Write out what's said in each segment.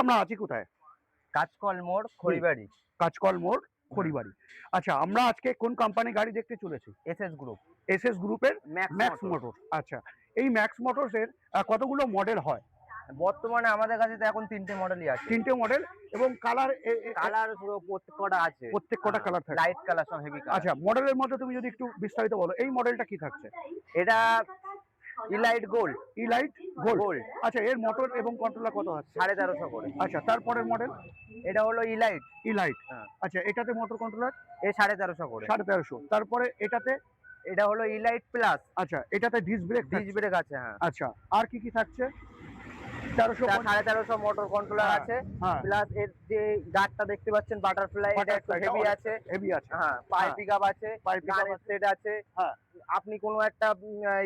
আমরা আছি কোথায়? কাঁচকল মোড়, খড়িবাড়ি। কাঁচকল মোড়, খড়িবাড়ি। আচ্ছা, আমরা আজকে কোন কোম্পানি গাড়ি দেখতে চলেছি? এসএস গ্রুপ, এসএস গ্রুপের ম্যাক্স ম্যাক্স মোটরস। মোটরস। আচ্ছা, এই ম্যাক্স মোটরসের কতগুলো মডেল হয়? বর্তমানে আমাদের কাছে তো এখন 3টে মডেলই আছে। 3টে মডেল এবং কালার কালার প্রত্যেক কটা আছে। প্রত্যেক কটা কালার থাকে? লাইট কালার, সব হেভি কালার। আচ্ছা, মডেলের মধ্যে তুমি যদি একটু বিস্তারিত বলো, এই মডেলটা কি থাকছে? এটা elite gold. Elite gold. Gold. আচ্ছা, এর মোটর এবং কন্ট্রোলার কত আছে? 1350 করে। আচ্ছা, তারপরের মডেল এটা হলো ইলাইট। ইলাইট। হ্যাঁ। আচ্ছা, এটাতে মোটর কন্ট্রোলার এ 1350 করে। 1350। তারপরে এটাতে? এটা হলো ইলাইট প্লাস। আচ্ছা, এটাতে ডিস্ক ব্রেক ডিস্ক ব্রেক আছে। হ্যাঁ। আচ্ছা, আর কি কি থাকছে? 1350 মোটর কন্ট্রোলার আছে। হ্যাঁ। প্লাস এর যে গার্ডটা দেখতে পাচ্ছেন বাটারফ্লাই, এটা একটু হেভি আছে। হেভি আছে। হ্যাঁ, পাই পিকআপ আছে, গানের সেট আছে। হ্যাঁ। আপনি কোনো একটা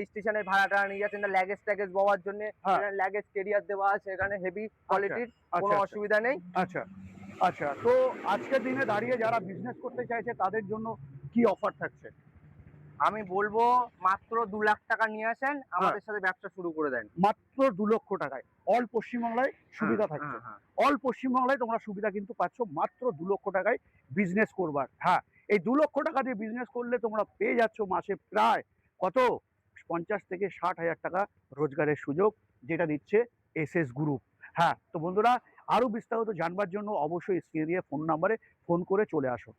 স্টেশনের ভাড়াটা নিয়ে যাচ্ছেন, লাগেজ ট্যাগেজ বওয়ার জন্য লাগেজ ক্যারিয়ার দেওয়া আছে, এখানে হেভি কোয়ালিটির, কোনো অসুবিধা নেই। আচ্ছা আচ্ছা, তো আজকের দিনে দাঁড়িয়ে যারা বিজনেস করতে চাইছে তাদের জন্য কি অফার থাকছে? আমি বলবো মাত্র 2 লাখ টাকা নিয়ে আসেন, আমাদের সাথে ব্যবসা শুরু করে দেন। মাত্র 2 লক্ষ টাকায় অল পশ্চিমবাংলায় সুবিধা থাকছে। অল পশ্চিমবাংলায় তোমরা সুবিধা কিন্তু পাচ্ছ মাত্র 2 লক্ষ টাকায় বিজনেস করবার। হ্যাঁ, এই 2 লক্ষ টাকা দিয়ে বিজনেস করলে তোমরা পেয়ে যাচ্ছ মাসে প্রায় কত 50 থেকে 60 হাজার টাকা রোজগারের সুযোগ, যেটা দিচ্ছে এসএস গ্রুপ। হ্যাঁ, তো বন্ধুরা, আরো বিস্তারিত জানবার জন্য অবশ্যই স্ক্রিনে দিয়ে ফোন নাম্বারে ফোন করে চলে আসো।